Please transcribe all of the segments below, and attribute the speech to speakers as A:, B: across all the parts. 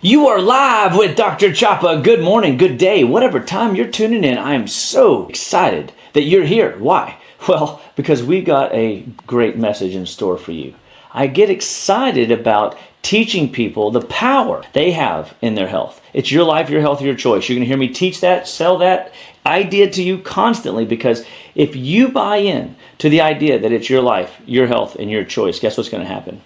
A: You are live with Dr. Chapa. Good morning, good day, whatever time you're tuning in. I am so excited that you're here. Why? Well, because we got a great message in store for you. I get excited about teaching people the power they have in their health. It's your life, your health, your choice. You're going to hear me teach that, sell that idea to you constantly, because if you buy in to the idea that it's your life, your health, and your choice, guess what's going to happen?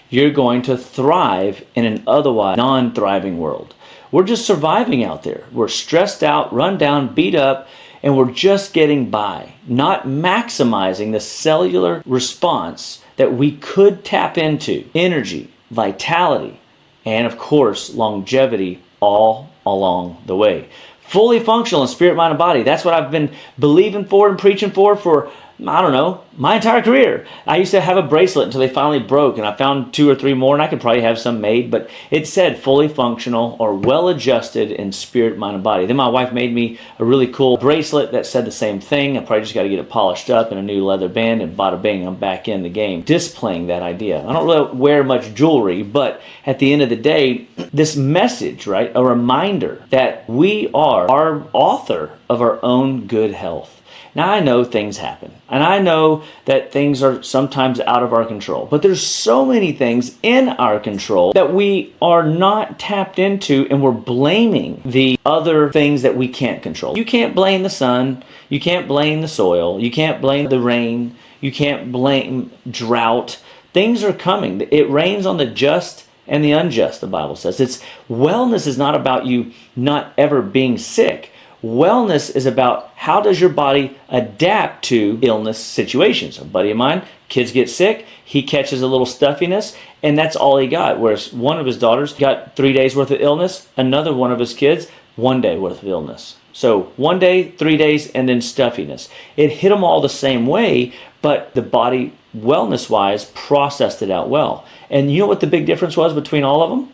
A: You're going to thrive in an otherwise non-thriving world. We're just surviving out there. We're stressed out, run down, beat up, and we're just getting by, not maximizing the cellular response that we could tap into. Energy, vitality, and of course, longevity all along the way. Fully functional in spirit, mind, and body. That's what I've been believing for and preaching for I don't know, my entire career. I used to have a bracelet until they finally broke, and I found 2 or 3 more, and I could probably have some made, but it said fully functional or well-adjusted in spirit, mind, and body. Then my wife made me a really cool bracelet that said the same thing. I probably just got to get it polished up in a new leather band, and bada bing, I'm back in the game, displaying that idea. I don't really wear much jewelry, but at the end of the day, this message, right, a reminder that we are our author of our own good health. Now, I know things happen, and I know that things are sometimes out of our control, but there's so many things in our control that we are not tapped into, and we're blaming the other things that we can't control. You can't blame the sun, you can't blame the soil, you can't blame the rain, you can't blame drought. Things are coming. It rains on the just and the unjust, the Bible says. Wellness is not about you not ever being sick. Wellness is about how does your body adapt to illness situations. A buddy of mine, kids get sick, he catches a little stuffiness, and that's all he got. Whereas one of his daughters got 3 days worth of illness, another one of his kids, 1 day worth of illness. So 1 day, 3 days, and then stuffiness. It hit them all the same way, but the body, wellness-wise, processed it out well. And you know what the big difference was between all of them?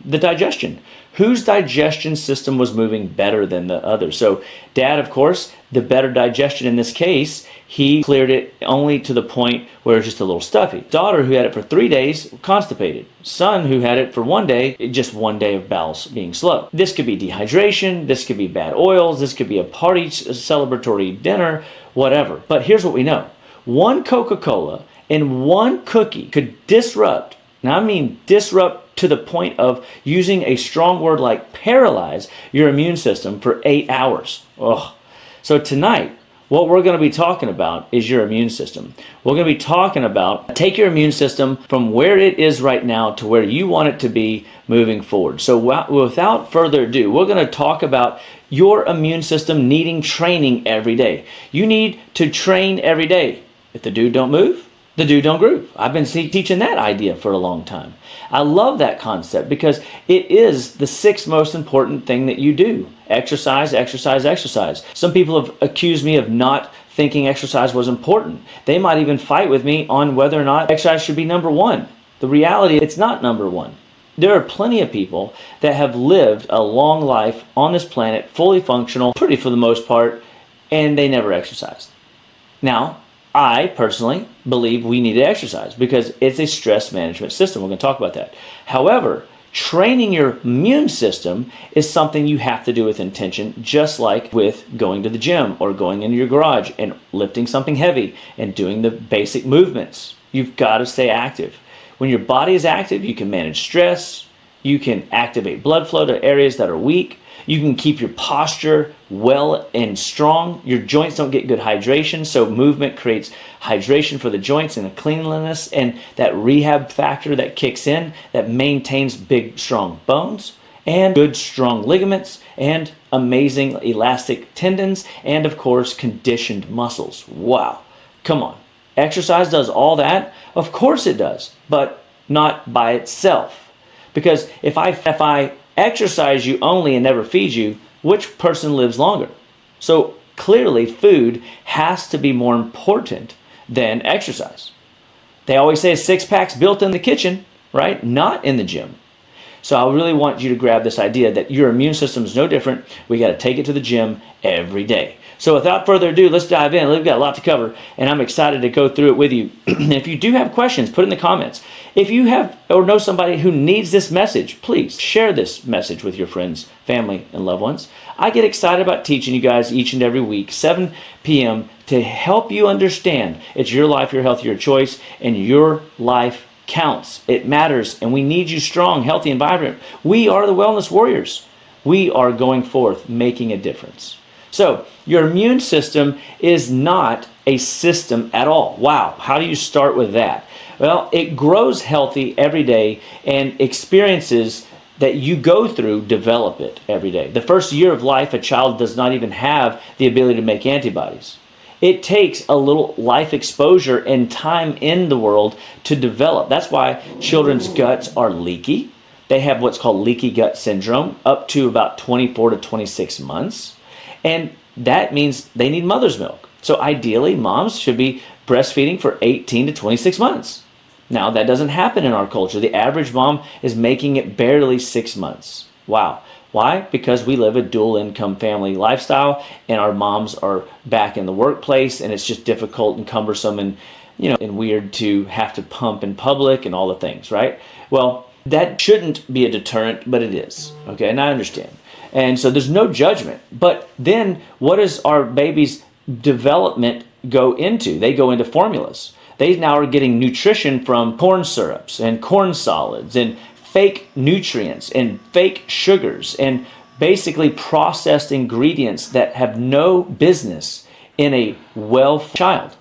A: The digestion. Whose digestion system was moving better than the other? So dad, of course, the better digestion in this case, he cleared it only to the point where it's just a little stuffy. Daughter, who had it for 3 days, constipated. Son, who had it for 1 day, just 1 day of bowels being slow. This could be dehydration, this could be bad oils, this could be a party, a celebratory dinner, whatever. But here's what we know. 1 Coca-Cola and 1 cookie could disrupt, now I mean disrupt to the point of using a strong word like paralyze your immune system for 8 hours. Ugh. So tonight, what we're going to be talking about is your immune system. We're going to be talking about take your immune system from where it is right now to where you want it to be moving forward. So without further ado, we're going to talk about your immune system needing training every day. You need to train every day. If the dude don't move, the dude don't groove. I've been teaching that idea for a long time. I love that concept because it is the 6th most important thing that you do. Exercise, exercise, exercise. Some people have accused me of not thinking exercise was important. They might even fight with me on whether or not exercise should be number 1. The reality, it's not number 1. There are plenty of people that have lived a long life on this planet, fully functional, pretty for the most part, and they never exercised. Now, I personally believe we need to exercise because it's a stress management system. We're going to talk about that. However, training your immune system is something you have to do with intention, just like with going to the gym or going into your garage and lifting something heavy and doing the basic movements. You've got to stay active. When your body is active, you can manage stress. You can activate blood flow to areas that are weak. You can keep your posture well and strong. Your joints don't get good hydration, so movement creates hydration for the joints and a cleanliness and that rehab factor that kicks in that maintains big, strong bones and good, strong ligaments and amazing elastic tendons and, of course, conditioned muscles. Wow. Come on. Exercise does all that? Of course it does, but not by itself. Because if I exercise you only and never feed you, which person lives longer? So clearly food has to be more important than exercise. They always say a 6-pack's built in the kitchen, right? Not in the gym. So I really want you to grab this idea that your immune system is no different. We got to take it to the gym every day. So without further ado, let's dive in. We've got a lot to cover, and I'm excited to go through it with you. If you do have questions, put in the comments. If you have or know somebody who needs this message, please share this message with your friends, family, and loved ones. I get excited about teaching you guys each and every week, 7 p.m., to help you understand it's your life, your health, your choice, and your life counts. It matters, and we need you strong, healthy, and vibrant. We are the wellness warriors. We are going forth, making a difference. So, your immune system is not a system at all. Wow, how do you start with that? Well, it grows healthy every day, and experiences that you go through develop it every day. The first year of life, a child does not even have the ability to make antibodies. It takes a little life exposure and time in the world to develop. That's why children's guts are leaky. They have what's called leaky gut syndrome up to about 24 to 26 months. And that means they need mother's milk. So ideally, moms should be breastfeeding for 18 to 26 months. Now, that doesn't happen in our culture. The average mom is making it barely 6 months. Wow. Why? Because we live a dual income family lifestyle, and our moms are back in the workplace, and it's just difficult and cumbersome and, and weird to have to pump in public and all the things, right? Well, that shouldn't be a deterrent, but it is. Okay, and I understand. And so there's no judgment. But then what does our baby's development go into? They go into formulas. They now are getting nutrition from corn syrups and corn solids and fake nutrients and fake sugars and basically processed ingredients that have no business in a well child.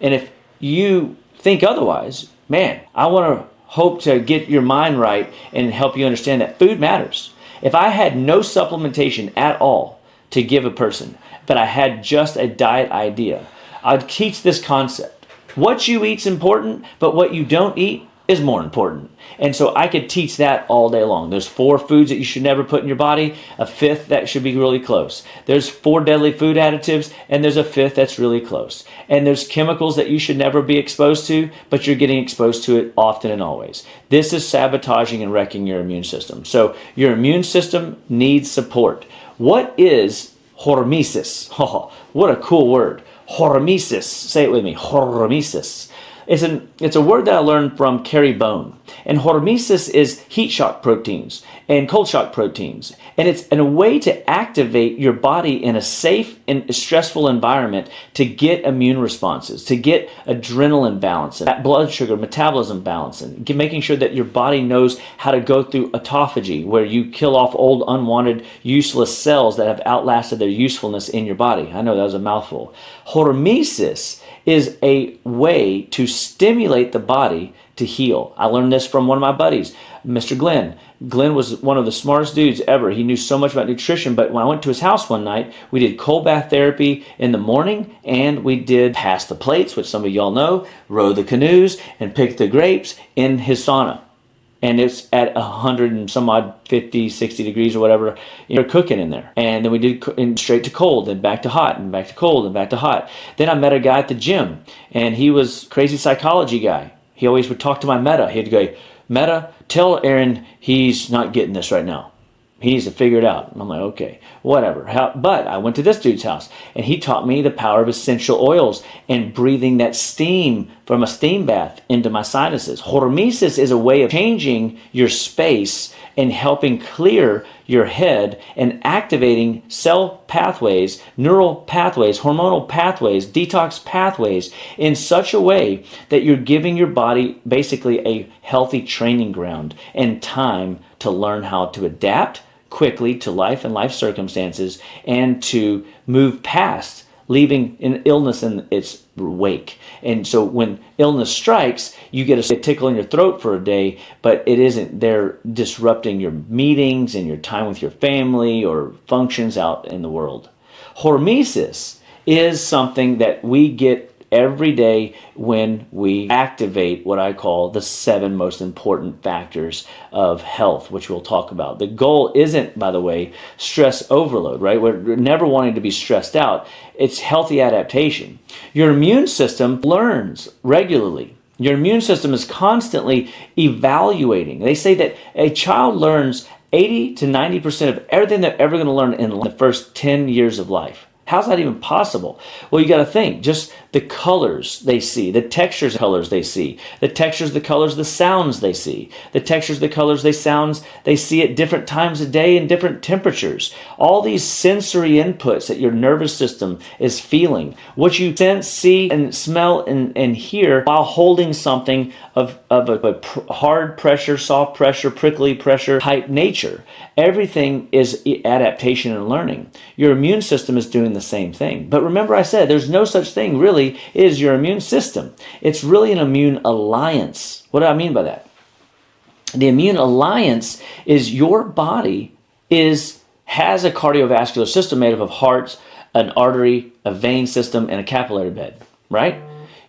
A: And if you think otherwise, man, I want to hope to get your mind right and help you understand that food matters. If I had no supplementation at all to give a person, but I had just a diet idea, I'd teach this concept. What you eat's important, but what you don't eat is more important. And so I could teach that all day long. There's 4 foods that you should never put in your body, a 5th that should be really close. There's 4 deadly food additives, and there's a 5th that's really close. And there's chemicals that you should never be exposed to, but you're getting exposed to it often and always. This is sabotaging and wrecking your immune system. So your immune system needs support. What is hormesis? Oh, what a cool word. Hormesis. Say it with me. Hormesis. It's a word that I learned from Carrie Bone. And hormesis is heat shock proteins and cold shock proteins. And it's a way to activate your body in a safe and stressful environment to get immune responses, to get adrenaline balance, and blood sugar metabolism balance, and making sure that your body knows how to go through autophagy, where you kill off old, unwanted, useless cells that have outlasted their usefulness in your body. I know that was a mouthful. Hormesis is a way to stimulate the body to heal. I learned this from one of my buddies, Mr. Glenn. Glenn was one of the smartest dudes ever. He knew so much about nutrition, but when I went to his house one night, we did cold bath therapy in the morning, and we did pass the plates, which some of y'all know, row the canoes, and pick the grapes in his sauna. And it's at 100 and some odd 50, 60 degrees or whatever, you're cooking in there. And then we did straight to cold, then back to hot, and back to cold, and back to hot. Then I met a guy at the gym, and he was a crazy psychology guy. He always would talk to my Meta. He'd go, Meta, tell Aaron he's not getting this right now. He needs to figure it out. And I'm like, okay, whatever. But I went to this dude's house, and he taught me the power of essential oils and breathing that steam from a steam bath into my sinuses. Hormesis is a way of changing your space and helping clear your head and activating cell pathways, neural pathways, hormonal pathways, detox pathways in such a way that you're giving your body basically a healthy training ground and time to learn how to adapt quickly to life and life circumstances and to move past leaving an illness in its wake. And so when illness strikes, you get a tickle in your throat for a day, but it isn't there disrupting your meetings and your time with your family or functions out in the world. Hormesis is something that we get every day when we activate what I call the 7 most important factors of health, which we'll talk about. The goal isn't, by the way, stress overload, right? We're never wanting to be stressed out. It's healthy adaptation. Your immune system learns regularly. Your immune system is constantly evaluating. They say that a child learns 80 to 90% of everything they're ever going to learn in the first 10 years of life. How's that even possible? Well, you got to think, just the colors they see, the textures, colors they see, the textures, the colors, the sounds they see, the textures, the colors, the sounds they see at different times of day and different temperatures. All these sensory inputs that your nervous system is feeling, what you sense, see, and smell and hear while holding something of a hard pressure, soft pressure, prickly pressure type nature. Everything is adaptation and learning. Your immune system is doing the same thing. But remember I said there's no such thing really as your immune system. It's really an immune alliance. What do I mean by that? The immune alliance is your body has a cardiovascular system made up of hearts, an artery, a vein system, and a capillary bed, right?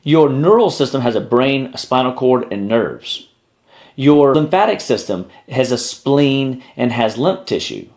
A: Your neural system has a brain, a spinal cord, and nerves. Your lymphatic system has a spleen and has lymph tissue.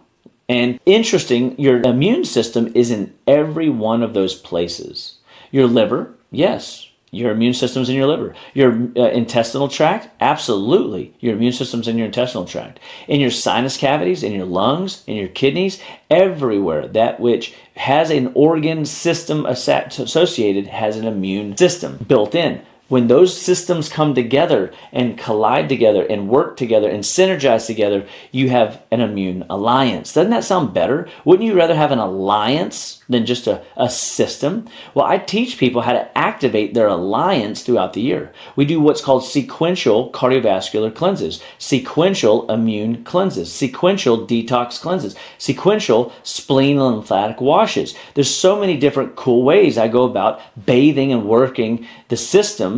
A: And interesting, your immune system is in every one of those places. Your liver, yes, your immune system's in your liver. Your intestinal tract, absolutely, your immune system's in your intestinal tract. In your sinus cavities, in your lungs, in your kidneys, everywhere that which has an organ system associated has an immune system built in. When those systems come together and collide together and work together and synergize together, you have an immune alliance. Doesn't that sound better? Wouldn't you rather have an alliance than just a system? Well, I teach people how to activate their alliance throughout the year. We do what's called sequential cardiovascular cleanses, sequential immune cleanses, sequential detox cleanses, sequential spleen and lymphatic washes. There's so many different cool ways I go about bathing and working the system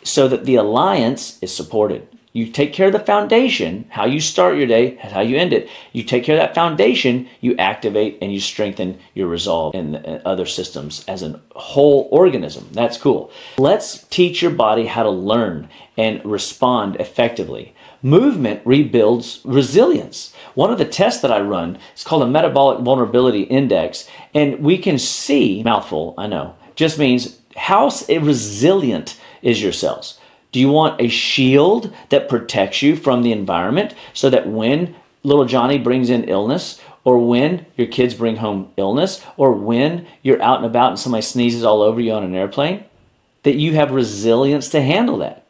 A: so that the alliance is supported. You take care of the foundation, how you start your day, how you end it. You take care of that foundation, you activate and you strengthen your resolve in other systems as a whole organism. That's cool. Let's teach your body how to learn and respond effectively. Movement rebuilds resilience. One of the tests that I run is called a metabolic vulnerability index, and we can see, mouthful, I know, just means how resilient is your cells. Do you want a shield that protects you from the environment so that when little Johnny brings in illness, or when your kids bring home illness, or when you're out and about and somebody sneezes all over you on an airplane, that you have resilience to handle that?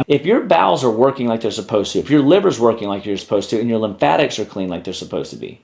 A: If your bowels are working like they're supposed to, if your liver's working like you're supposed to, and your lymphatics are clean like they're supposed to be,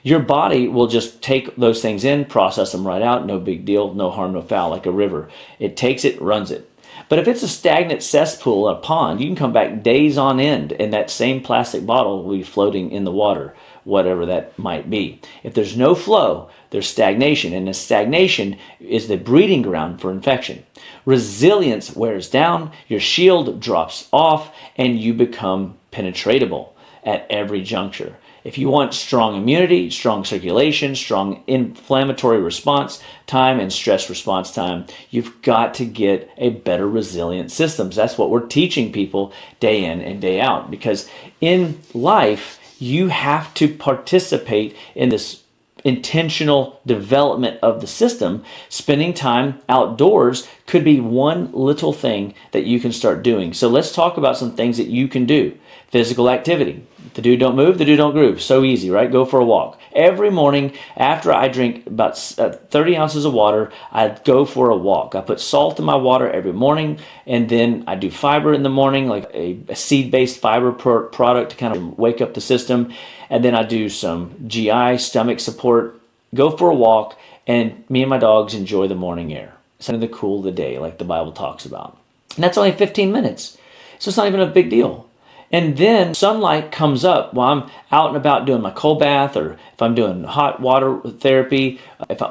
A: your body will just take those things in, process them right out, no big deal, no harm, no foul, like a river. It takes it, runs it. But if it's a stagnant cesspool, a pond, you can come back days on end and that same plastic bottle will be floating in the water, whatever that might be. If there's no flow, there's stagnation, and the stagnation is the breeding ground for infection. Resilience wears down, your shield drops off, and you become penetratable at every juncture. If you want strong immunity, strong circulation, strong inflammatory response time, and stress response time, you've got to get a better resilient systems. That's what we're teaching people day in and day out, because in life, you have to participate in this intentional development of the system. Spending time outdoors could be one little thing that you can start doing. So let's talk about some things that you can do. Physical activity. The dude don't move, the dude don't groove. So easy, right? Go for a walk. Every morning after I drink about 30 ounces of water, I go for a walk. I put salt in my water every morning, and then I do fiber in the morning, like a seed-based fiber product to kind of wake up the system. And then I do some GI, stomach support, go for a walk, and me and my dogs enjoy the morning air. Something to cool the day, like the Bible talks about. And that's only 15 minutes. So it's not even a big deal. And then sunlight comes up while I'm out and about doing my cold bath, or if I'm doing hot water therapy,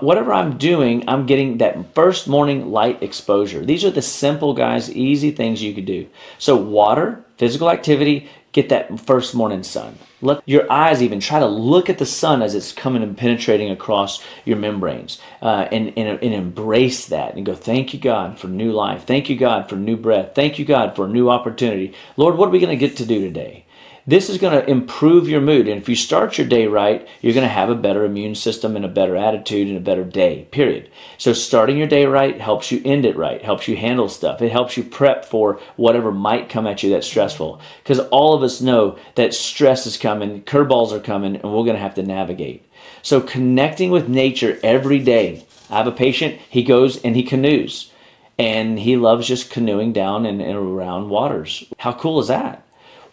A: whatever I'm doing, I'm getting that first morning light exposure. These are the simple, guys, easy things you could do. So water, physical activity, get that first morning sun. Let your eyes even try to look at the sun as it's coming and penetrating across your membranes, and embrace that and go, thank you, God, for new life. Thank you, God, for new breath. Thank you, God, for a new opportunity. Lord, what are we going to get to do today? This is going to improve your mood. And if you start your day right, you're going to have a better immune system and a better attitude and a better day, period. So starting your day right helps you end it right, helps you handle stuff. It helps you prep for whatever might come at you that's stressful. Because all of us know that stress is coming, curveballs are coming, and we're going to have to navigate. So connecting with nature every day I have a patient, he goes and he canoes. And he loves just canoeing down and around waters. How cool is that?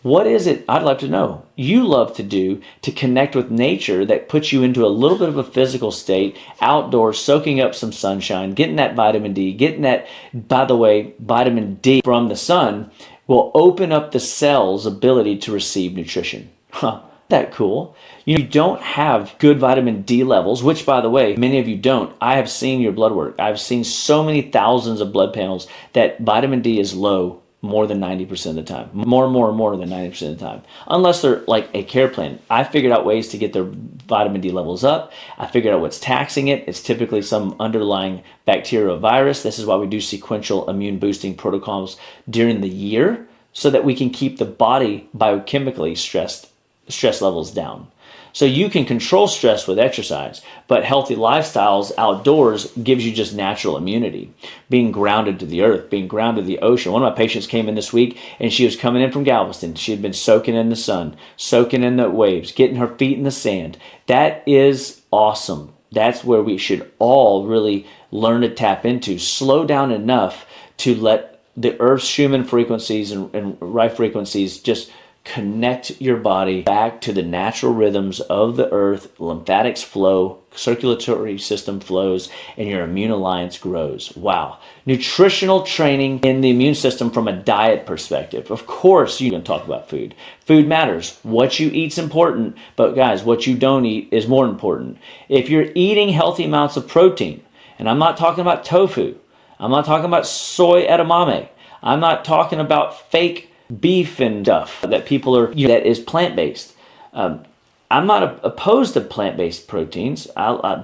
A: What is it, I'd love to know, you love to do to connect with nature that puts you into a little bit of a physical state, outdoors, soaking up some sunshine, getting that vitamin D, getting that, by the way, vitamin D from the sun will open up the cell's ability to receive nutrition. Huh, that cool. You don't have good vitamin D levels, which, by the way, many of you don't. I have seen your blood work. I've seen so many thousands of blood panels that vitamin D is low more than 90% of the time. More than 90% of the time. Unless they're like a care plan. I figured out ways to get their vitamin D levels up. I figured out what's taxing it. It's typically some underlying bacteria or virus. This is why we do sequential immune boosting protocols during the year so that we can keep the body biochemically stress levels down. So you can control stress with exercise, but healthy lifestyles outdoors gives you just natural immunity. Being grounded to the earth, being grounded to the ocean. One of my patients came in this week and she was coming in from Galveston. She had been soaking in the sun, soaking in the waves, getting her feet in the sand. That is awesome. That's where we should all really learn to tap into. Slow down enough to let the earth's Schumann frequencies and Reich frequencies just connect your body back to the natural rhythms of the earth. Lymphatics flow, circulatory system flows, and your immune alliance grows. Wow. Nutritional training in the immune system from a diet perspective. Of course, you can talk about food. Food matters. What you eat's important, but guys, what you don't eat is more important. If you're eating healthy amounts of protein, and I'm not talking about tofu, I'm not talking about soy edamame, I'm not talking about fake beef and stuff that people are, that is plant-based. I'm not opposed to plant-based proteins,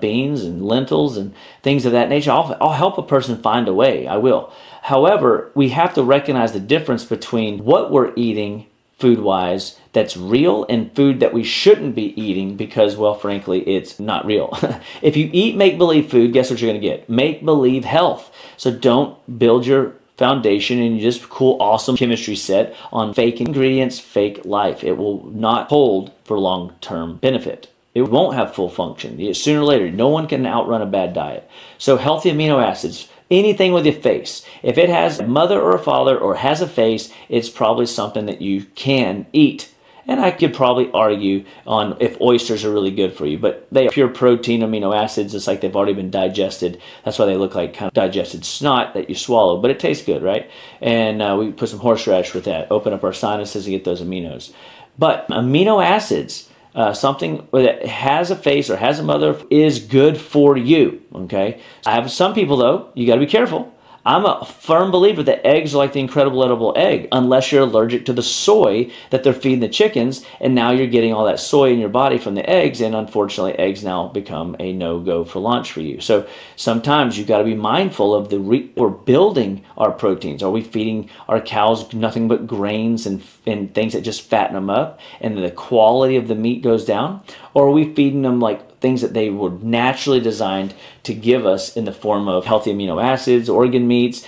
A: beans and lentils and things of that nature. I'll help a person find a way. I will. However, we have to recognize the difference between what we're eating food-wise that's real and food that we shouldn't be eating because, well, frankly, it's not real. If you eat make-believe food, guess what you're going to get? Make-believe health. So don't build your foundation and you just cool, awesome chemistry set on fake ingredients, fake life. It will not hold for long-term benefit. It won't have full function. Sooner or later, no one can outrun a bad diet. So healthy amino acids, anything with your face. If it has a mother or a father or has a face, it's probably something that you can eat. And I could probably argue on if oysters are really good for you, but they are pure protein amino acids. It's like they've already been digested. That's why they look like kind of digested snot that you swallow, but it tastes good, right? And we put some horseradish with that, open up our sinuses to get those aminos. But amino acids, something that has a face or has a mother is good for you, okay? I have some people, though, you got to be careful. I'm a firm believer that eggs are like the incredible edible egg, unless you're allergic to the soy that they're feeding the chickens, and now you're getting all that soy in your body from the eggs, and unfortunately, eggs now become a no-go for lunch for you. So sometimes you've got to be mindful of we're building our proteins. Are we feeding our cows nothing but grains and things that just fatten them up, and the quality of the meat goes down? Or are we feeding them like things that they were naturally designed to give us in the form of healthy amino acids, organ meats,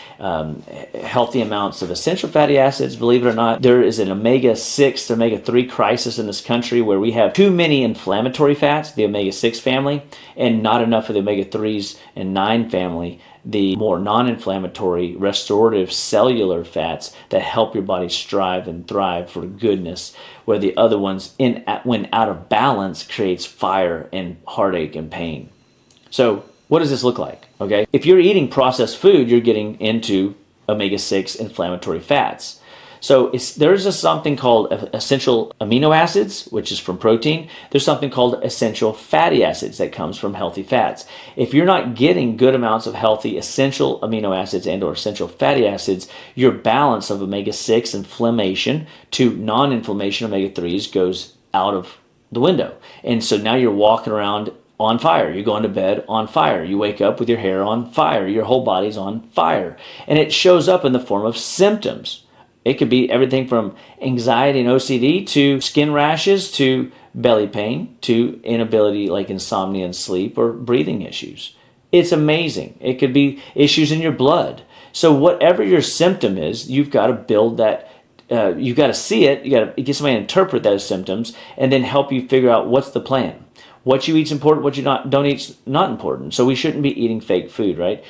A: healthy amounts of essential fatty acids? Believe it or not, there is an omega-6 to omega-3 crisis in this country where we have too many inflammatory fats, the omega-6 family, and not enough of the omega-3s and 9 family, the more non-inflammatory, restorative cellular fats that help your body strive and thrive for goodness, where the other ones, when out of balance, creates fire and heartache and pain. So what does this look like? Okay, if you're eating processed food, you're getting into omega-6 inflammatory fats. So there's something called essential amino acids, which is from protein. There's something called essential fatty acids that comes from healthy fats. If you're not getting good amounts of healthy essential amino acids and or essential fatty acids, your balance of omega-6 inflammation to non-inflammation omega-3s goes out of the window. And so now you're walking around on fire. You're going to bed on fire. You wake up with your hair on fire. Your whole body's on fire. And it shows up in the form of symptoms. It could be everything from anxiety and OCD to skin rashes to belly pain to inability like insomnia and sleep or breathing issues. It's amazing. It could be issues in your blood. So whatever your symptom is, you've got to build that. You've got to see it. You got to get somebody to interpret those symptoms and then help you figure out what's the plan. What you eat is important, what you don't eat is not important. So we shouldn't be eating fake food, right?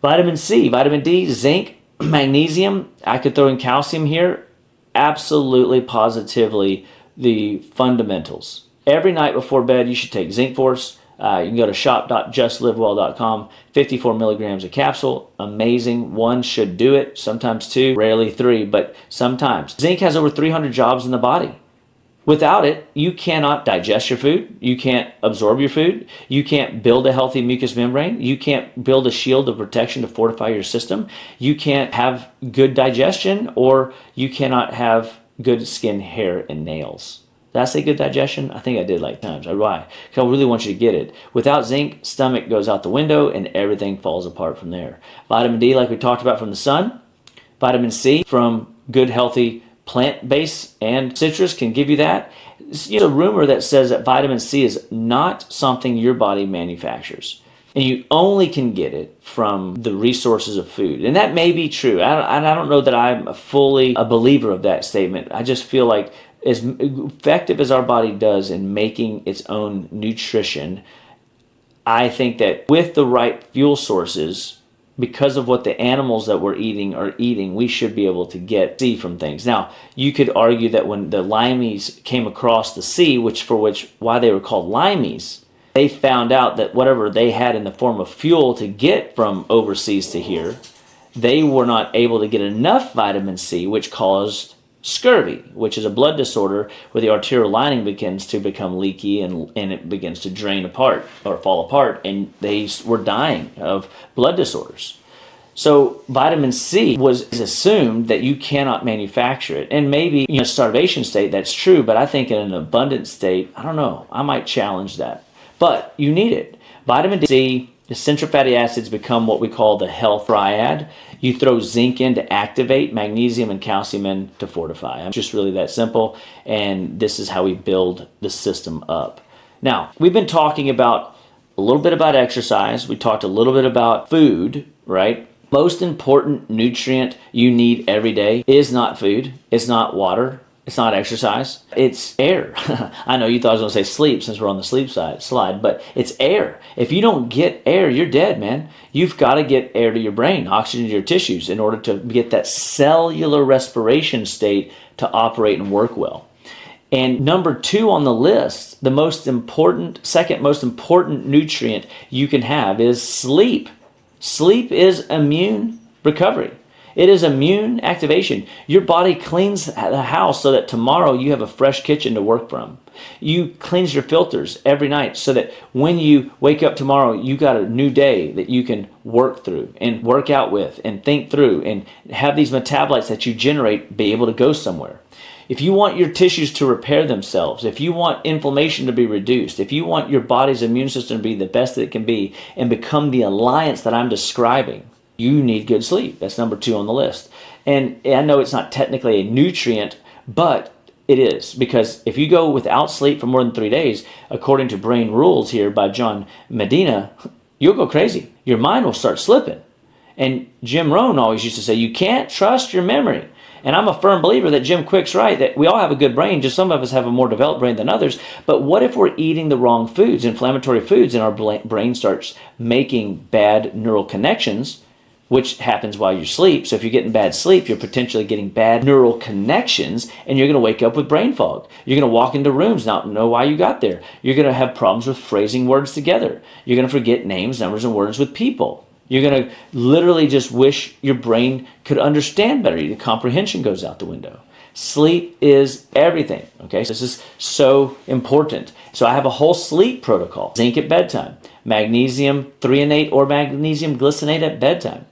A: Vitamin C, vitamin D, zinc, magnesium. I could throw in calcium here. Absolutely, positively, the fundamentals. Every night before bed, you should take Zinc Force. You can go to shop.justlivewell.com. 54 milligrams a capsule. Amazing. One should do it. Sometimes two. Rarely three, but sometimes. Zinc has over 300 jobs in the body. Without it, you cannot digest your food. You can't absorb your food. You can't build a healthy mucous membrane. You can't build a shield of protection to fortify your system. You can't have good digestion, or you cannot have good skin, hair, and nails. Did I say good digestion? I think I did like times. Why? Because I really want you to get it. Without zinc, stomach goes out the window and everything falls apart from there. Vitamin D, like we talked about, from the sun. Vitamin C from good, healthy plant-based and citrus can give you that. There's a rumor that says that vitamin C is not something your body manufactures, and you only can get it from the resources of food. And that may be true. I don't know that I'm fully a believer of that statement. I just feel like as effective as our body does in making its own nutrition, I think that with the right fuel sources, because of what the animals that we're eating are eating, we should be able to get C from things. Now, you could argue that when the limeys came across the sea, why they were called limeys, they found out that whatever they had in the form of fuel to get from overseas to here, they were not able to get enough vitamin C, which caused scurvy, which is a blood disorder where the arterial lining begins to become leaky and it begins to drain apart or fall apart, and they were dying of blood disorders. So vitamin C is assumed that you cannot manufacture it. And maybe in a starvation state, that's true, but I think in an abundant state, I don't know, I might challenge that. But you need it. Vitamin C, essential fatty acids become what we call the health triad. You throw zinc in to activate, magnesium and calcium in to fortify. It's just really that simple, and this is how we build the system up. Now, we've been talking about a little bit about exercise. We talked a little bit about food, right? Most important nutrient you need every day is not food, it's not water, it's not exercise, it's air. I know you thought I was going to say sleep since we're on the sleep slide, but it's air. If you don't get air, you're dead, man. You've got to get air to your brain, oxygen to your tissues in order to get that cellular respiration state to operate and work well. And number 2 on the list, second most important nutrient you can have is sleep. Sleep is immune recovery. It is immune activation. Your body cleans the house so that tomorrow you have a fresh kitchen to work from. You cleanse your filters every night so that when you wake up tomorrow, you got a new day that you can work through and work out with and think through and have these metabolites that you generate be able to go somewhere. If you want your tissues to repair themselves, if you want inflammation to be reduced, if you want your body's immune system to be the best that it can be and become the alliance that I'm describing, you need good sleep. That's number 2 on the list. And I know it's not technically a nutrient, but it is, because if you go without sleep for more than 3 days, according to Brain Rules here by John Medina, you'll go crazy. Your mind will start slipping. And Jim Rohn always used to say, you can't trust your memory. And I'm a firm believer that Jim Quick's right, that we all have a good brain, just some of us have a more developed brain than others. But what if we're eating the wrong foods, inflammatory foods, and our brain starts making bad neural connections, which happens while you sleep. So if you're getting bad sleep, you're potentially getting bad neural connections, and you're going to wake up with brain fog. You're going to walk into rooms, not know why you got there. You're going to have problems with phrasing words together. You're going to forget names, numbers, and words with people. You're going to literally just wish your brain could understand better. The comprehension goes out the window. Sleep is everything, okay? So this is so important. So I have a whole sleep protocol. Zinc at bedtime, magnesium threonate or magnesium glycinate at bedtime.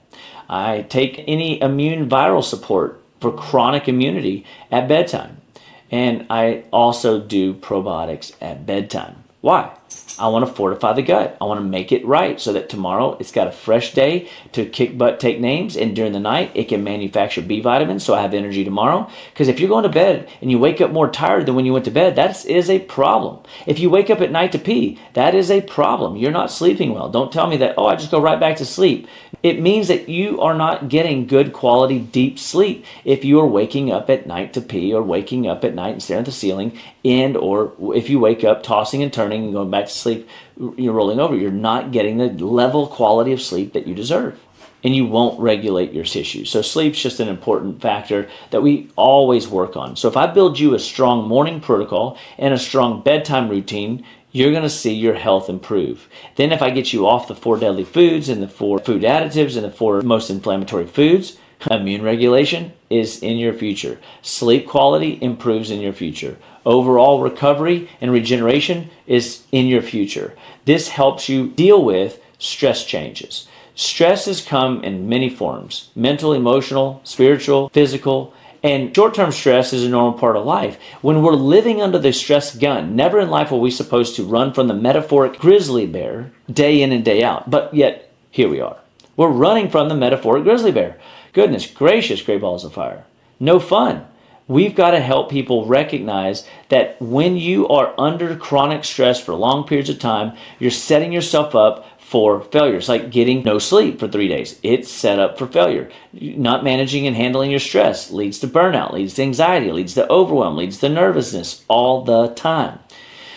A: I take any immune viral support for chronic immunity at bedtime. And I also do probiotics at bedtime. Why? I want to fortify the gut. I want to make it right so that tomorrow it's got a fresh day to kick butt, take names, and during the night it can manufacture B vitamins so I have energy tomorrow. Because if you're going to bed and you wake up more tired than when you went to bed, that is a problem. If you wake up at night to pee, that is a problem. You're not sleeping well. Don't tell me that, oh, I just go right back to sleep. It means that you are not getting good quality deep sleep if you are waking up at night to pee, or waking up at night and staring at the ceiling, or if you wake up tossing and turning and going back to sleep, you're rolling over. You're not getting the level quality of sleep that you deserve, and you won't regulate your tissues. So sleep's just an important factor that we always work on. So if I build you a strong morning protocol and a strong bedtime routine, you're going to see your health improve. Then if I get you off the 4 deadly foods and the 4 food additives and the 4 most inflammatory foods, immune regulation is in your future. Sleep quality improves in your future. Overall recovery and regeneration is in your future. This helps you deal with stress changes. Stresses come in many forms: mental, emotional, spiritual, physical. And short-term stress is a normal part of life. When we're living under the stress gun, never in life are we supposed to run from the metaphoric grizzly bear day in and day out. But yet, here we are. We're running from the metaphoric grizzly bear. Goodness gracious, great balls of fire. No fun. We've got to help people recognize that when you are under chronic stress for long periods of time, you're setting yourself up for failure. It's like getting no sleep for 3 days. It's set up for failure. Not managing and handling your stress leads to burnout, leads to anxiety, leads to overwhelm, leads to nervousness all the time.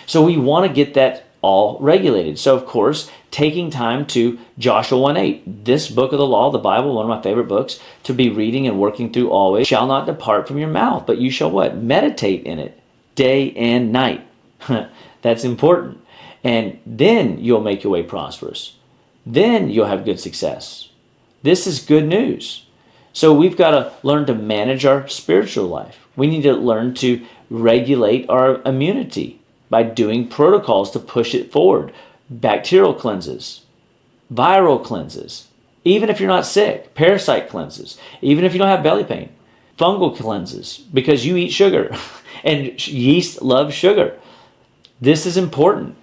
A: So we want to get that all regulated. So of course, taking time to Joshua 1:8, this book of the law, the Bible, one of my favorite books, to be reading and working through always, shall not depart from your mouth, but you shall what? Meditate in it day and night. That's important. And then you'll make your way prosperous. Then you'll have good success. This is good news. So we've got to learn to manage our spiritual life. We need to learn to regulate our immunity by doing protocols to push it forward. Bacterial cleanses, viral cleanses, even if you're not sick, parasite cleanses, even if you don't have belly pain, fungal cleanses, because you eat sugar and yeast loves sugar. This is important.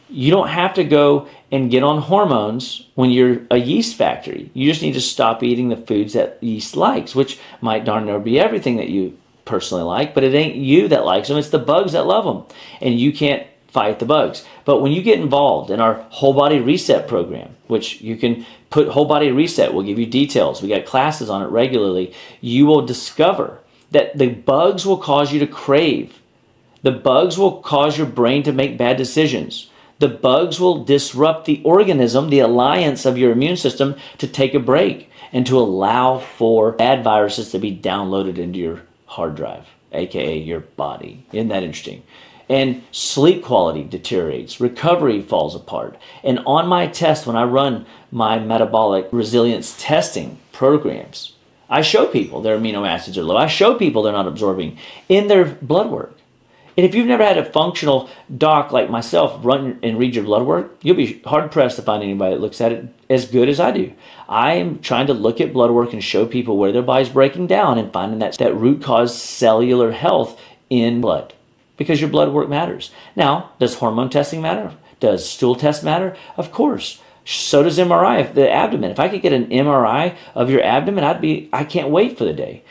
A: You don't have to go and get on hormones when you're a yeast factory. You just need to stop eating the foods that yeast likes, which might darn near be everything that you personally like, but it ain't you that likes them. It's the bugs that love them, and you can't fight the bugs. But when you get involved in our whole body reset program, which you can put whole body reset, we'll give you details. We got classes on it regularly. You will discover that the bugs will cause you to crave. The bugs will cause your brain to make bad decisions. The bugs will disrupt the organism, the alliance of your immune system, to take a break and to allow for bad viruses to be downloaded into your hard drive, aka your body. Isn't that interesting? And sleep quality deteriorates, recovery falls apart. And on my test, when I run my metabolic resilience testing programs, I show people their amino acids are low. I show people they're not absorbing in their blood work. And if you've never had a functional doc like myself run and read your blood work, you'll be hard-pressed to find anybody that looks at it as good as I do. I am trying to look at blood work and show people where their body's breaking down and finding that root cause cellular health in blood, because your blood work matters. Now, does hormone testing matter? Does stool test matter? Of course. So does MRI of the abdomen. If I could get an MRI of your abdomen, I can't wait for the day.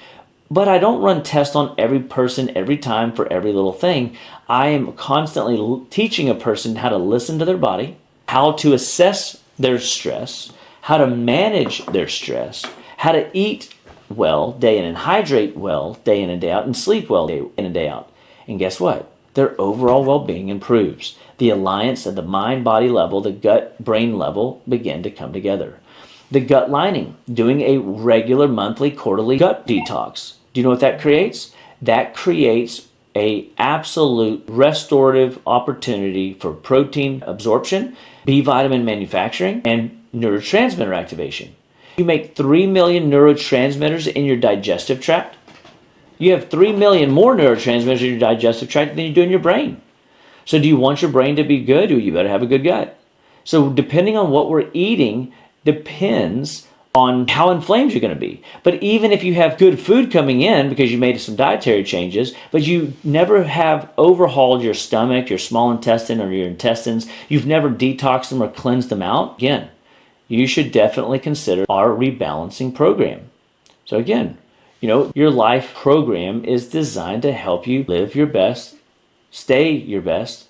A: But I don't run tests on every person every time for every little thing. I am constantly teaching a person how to listen to their body, how to assess their stress, how to manage their stress, how to eat well day in and hydrate well day in and day out, and sleep well day in and day out. And guess what? Their overall well-being improves. The alliance at the mind-body level, the gut-brain level begin to come together. The gut lining, doing a regular monthly, quarterly gut detox. Do you know what that creates? That creates a absolute restorative opportunity for protein absorption, B vitamin manufacturing, and neurotransmitter activation. You make 3 million neurotransmitters in your digestive tract. You have 3 million more neurotransmitters in your digestive tract than you do in your brain. So do you want your brain to be good? You better have a good gut. So depending on what we're eating depends on how inflamed you're going to be. But even if you have good food coming in because you made some dietary changes, but you never have overhauled your stomach, your small intestine, or your intestines, you've never detoxed them or cleansed them out, again, you should definitely consider our rebalancing program. So again, your life program is designed to help you live your best, stay your best,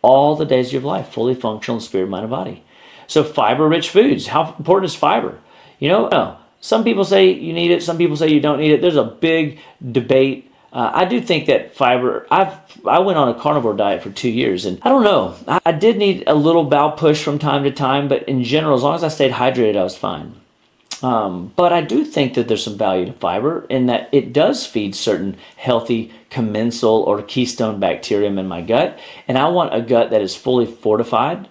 A: all the days of your life, fully functional in spirit, mind, and body. So fiber-rich foods. How important is fiber? No. Some people say you need it. Some people say you don't need it. There's a big debate. I do think that fiber. I went on a carnivore diet for 2 years, and I don't know. I did need a little bowel push from time to time, but in general, as long as I stayed hydrated, I was fine. But I do think that there's some value to fiber in that it does feed certain healthy commensal or keystone bacterium in my gut, and I want a gut that is fully fortified.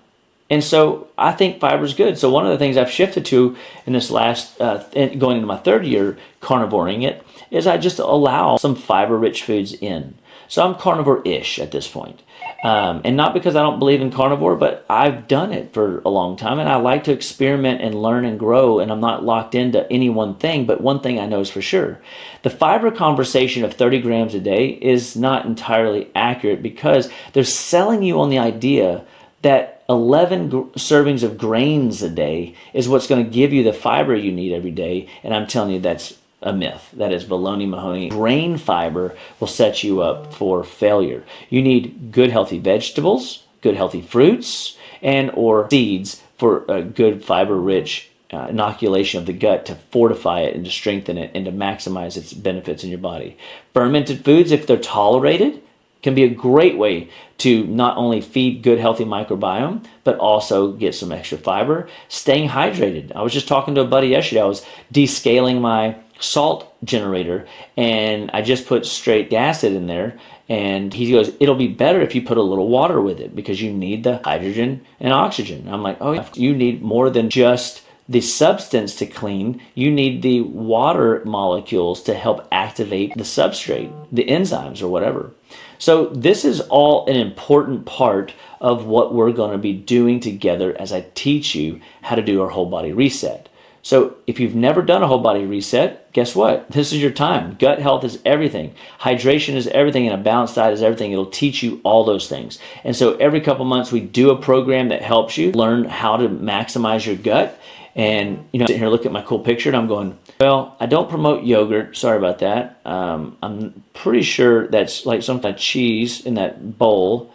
A: And so I think fiber is good. So one of the things I've shifted to in this last, going into my third year carnivoring it, is I just allow some fiber-rich foods in. So I'm carnivore-ish at this point. And not because I don't believe in carnivore, but I've done it for a long time, and I like to experiment and learn and grow, and I'm not locked into any one thing, but one thing I know is for sure. The fiber conversation of 30 grams a day is not entirely accurate because they're selling you on the idea that 11 servings of grains a day is what's going to give you the fiber you need every day, and I'm telling you that's a myth. That is baloney mahoney. Grain fiber will set you up for failure. You need good healthy vegetables, good healthy fruits, and or seeds for a good fiber-rich inoculation of the gut to fortify it and to strengthen it and to maximize its benefits in your body. Fermented foods, if they're tolerated, can be a great way to not only feed good healthy microbiome, but also get some extra fiber. Staying hydrated. I was just talking to a buddy yesterday. I was descaling my salt generator, and I just put straight acid in there, and he goes, it'll be better if you put a little water with it because you need the hydrogen and oxygen. I'm like, oh, you need more than just the substance to clean. You need the water molecules to help activate the substrate, the enzymes or whatever. So this is all an important part of what we're going to be doing together as I teach you how to do our whole body reset. So if you've never done a whole body reset, guess what? This is your time. Gut health is everything. Hydration is everything, and a balanced diet is everything. It'll teach you all those things. And so every couple months we do a program that helps you learn how to maximize your gut. And, sitting here looking at my cool picture, and I'm going, well, I don't promote yogurt. Sorry about that. I'm pretty sure that's like some kind of cheese in that bowl.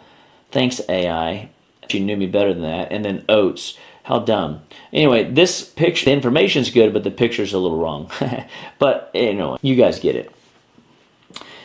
A: Thanks, AI. You knew me better than that. And then oats. How dumb. Anyway, this picture, the information's good, but the picture's a little wrong. But, you guys get it.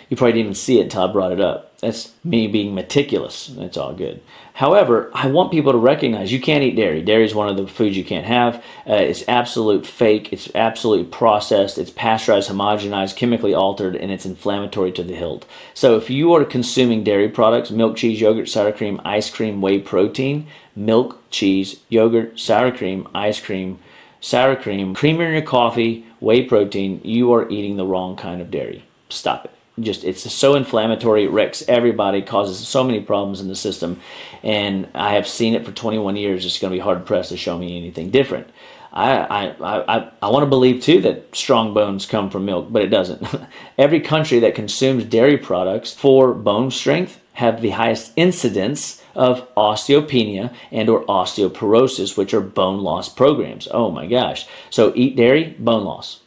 A: You probably didn't even see it until I brought it up. That's me being meticulous. That's all good. However, I want people to recognize you can't eat dairy. Dairy is one of the foods you can't have. It's absolute fake. It's absolutely processed. It's pasteurized, homogenized, chemically altered, and it's inflammatory to the hilt. So if you are consuming dairy products, milk, cheese, yogurt, sour cream, ice cream, whey protein, milk, cheese, yogurt, sour cream, ice cream, sour cream, creamer in your coffee, whey protein, you are eating the wrong kind of dairy. Stop it. It's so inflammatory, it wrecks everybody, causes so many problems in the system, and I have seen it for 21 years. It's going to be hard pressed to show me anything different. I want to believe too that strong bones come from milk, but it doesn't. Every country that consumes dairy products for bone strength have the highest incidence of osteopenia and or osteoporosis, which are bone loss programs. Oh my gosh. So eat dairy, bone loss.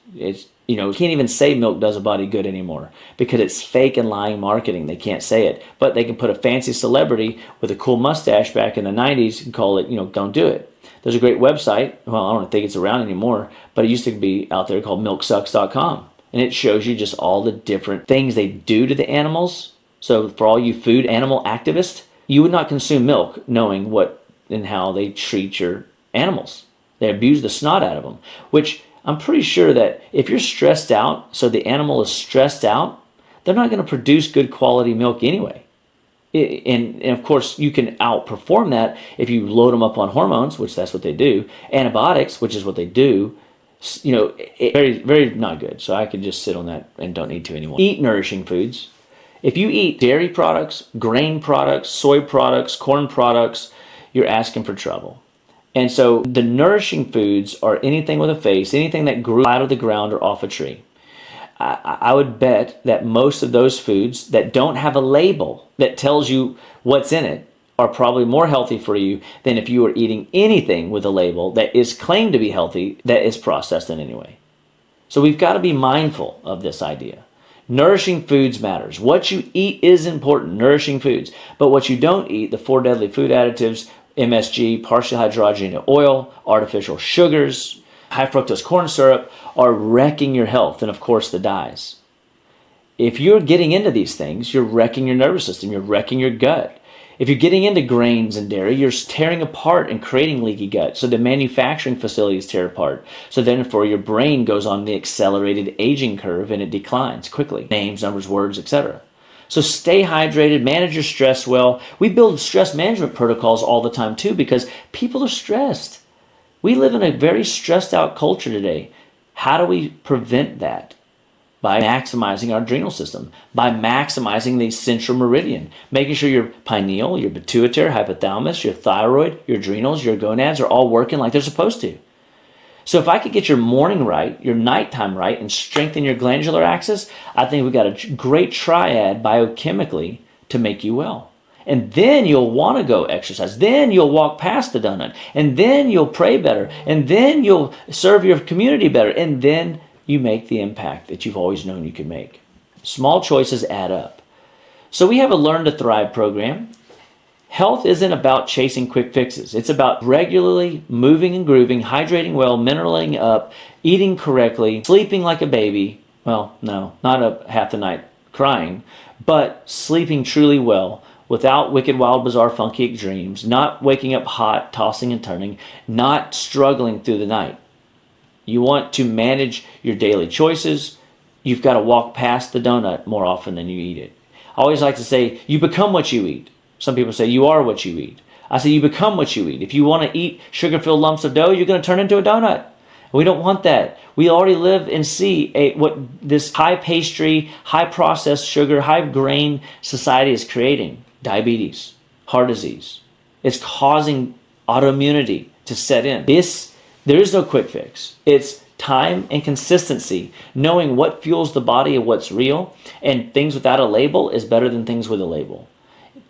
A: You can't even say milk does a body good anymore because it's fake and lying marketing. They can't say it, but they can put a fancy celebrity with a cool mustache back in the 90s and call it, don't do it. There's a great website. Well, I don't think it's around anymore, but it used to be out there called milksucks.com. And it shows you just all the different things they do to the animals. So for all you food animal activists, you would not consume milk knowing what and how they treat your animals. They abuse the snot out of them, which I'm pretty sure that if you're stressed out, so the animal is stressed out, they're not going to produce good quality milk anyway. And of course, you can outperform that if you load them up on hormones, which that's what they do, antibiotics, which is what they do. Very, very not good. So I could just sit on that and don't need to anymore. Eat nourishing foods. If you eat dairy products, grain products, soy products, corn products, you're asking for trouble. And so the nourishing foods are anything with a face, anything that grew out of the ground or off a tree. I would bet that most of those foods that don't have a label that tells you what's in it are probably more healthy for you than if you were eating anything with a label that is claimed to be healthy that is processed in any way. So we've got to be mindful of this idea. Nourishing foods matters. What you eat is important, nourishing foods. But what you don't eat, the 4 deadly food additives, MSG, partially hydrogenated oil, artificial sugars, high fructose corn syrup are wrecking your health, and of course the dyes. If you're getting into these things, you're wrecking your nervous system, you're wrecking your gut. If you're getting into grains and dairy, you're tearing apart and creating leaky gut. So the manufacturing facilities tear apart. So therefore your brain goes on the accelerated aging curve and it declines quickly. Names, numbers, words, etc. So stay hydrated, manage your stress well. We build stress management protocols all the time too because people are stressed. We live in a very stressed out culture today. How do we prevent that? By maximizing our adrenal system, by maximizing the central meridian, making sure your pineal, your pituitary, hypothalamus, your thyroid, your adrenals, your gonads are all working like they're supposed to. So if I could get your morning right, your nighttime right, and strengthen your glandular axis, I think we've got a great triad biochemically to make you well. And then you'll want to go exercise. Then you'll walk past the donut. And then you'll pray better. And then you'll serve your community better. And then you make the impact that you've always known you could make. Small choices add up. So we have a Learn to Thrive program. Health isn't about chasing quick fixes. It's about regularly moving and grooving, hydrating well, mineraling up, eating correctly, sleeping like a baby. Well, no, not up half the night crying, but sleeping truly well without wicked, wild, bizarre, funky dreams, not waking up hot, tossing and turning, not struggling through the night. You want to manage your daily choices. You've got to walk past the donut more often than you eat it. I always like to say, you become what you eat. Some people say, you are what you eat. I say, you become what you eat. If you want to eat sugar-filled lumps of dough, you're going to turn into a donut. We don't want that. We already live and see what this high pastry, high processed sugar, high grain society is creating. Diabetes, heart disease. It's causing autoimmunity to set in. There is no quick fix. It's time and consistency, knowing what fuels the body and what's real, and things without a label is better than things with a label.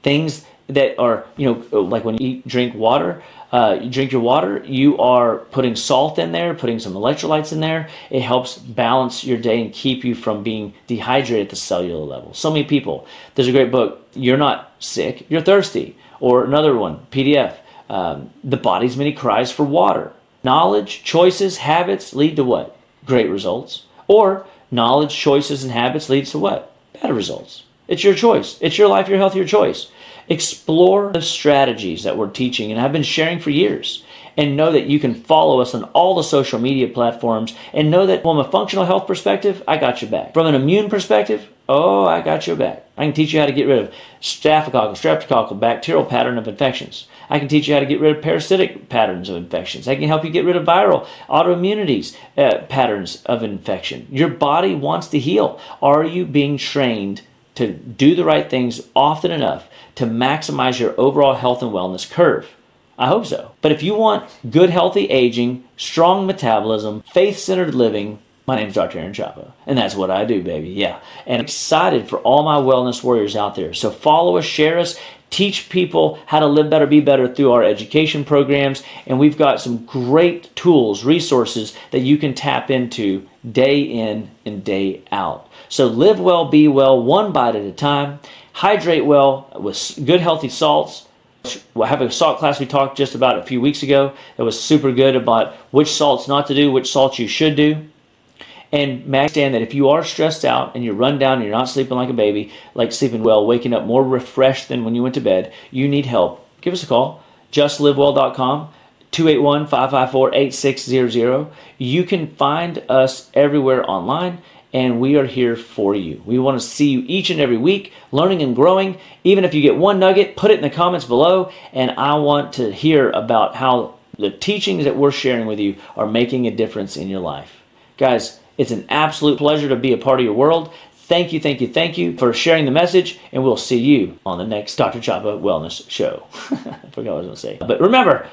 A: Things that are, like when you drink water, you drink your water, you are putting salt in there, putting some electrolytes in there. It helps balance your day and keep you from being dehydrated at the cellular level. So many people, there's a great book, You're Not Sick, You're Thirsty. Or another one, PDF, The Body's Many Cries for Water. Knowledge, choices, habits lead to what? Great results. Or knowledge, choices, and habits leads to what? Better results. It's your choice. It's your life, your health, your choice. Explore the strategies that we're teaching and I've been sharing for years. And know that you can follow us on all the social media platforms and know that from a functional health perspective, I got your back. From an immune perspective, I got your back. I can teach you how to get rid of staphylococcal, streptococcal, bacterial pattern of infections. I can teach you how to get rid of parasitic patterns of infections. I can help you get rid of viral autoimmunities patterns of infection. Your body wants to heal. Are you being trained to do the right things often enough to maximize your overall health and wellness curve? I hope so. But if you want good, healthy aging, strong metabolism, faith-centered living, my name's Dr. Aaron Chapa, and that's what I do, baby. Yeah. And I'm excited for all my wellness warriors out there. So follow us, share us, teach people how to live better, be better through our education programs. And we've got some great tools, resources that you can tap into day in and day out. So live well, be well, one bite at a time. Hydrate well with good, healthy salts. We'll have a salt class we talked just about a few weeks ago that was super good about which salts not to do, which salts you should do. And understand that if you are stressed out and you're run down and you're not sleeping like a baby, like sleeping well, waking up more refreshed than when you went to bed, you need help. Give us a call, justlivewell.com, 281-554-8600. You can find us everywhere online, and we are here for you. We want to see you each and every week, learning and growing. Even if you get one nugget, put it in the comments below, and I want to hear about how the teachings that we're sharing with you are making a difference in your life. Guys, it's an absolute pleasure to be a part of your world. Thank you, thank you, thank you for sharing the message, and we'll see you on the next Dr. Chapa Wellness Show. I forgot what I was going to say. But remember,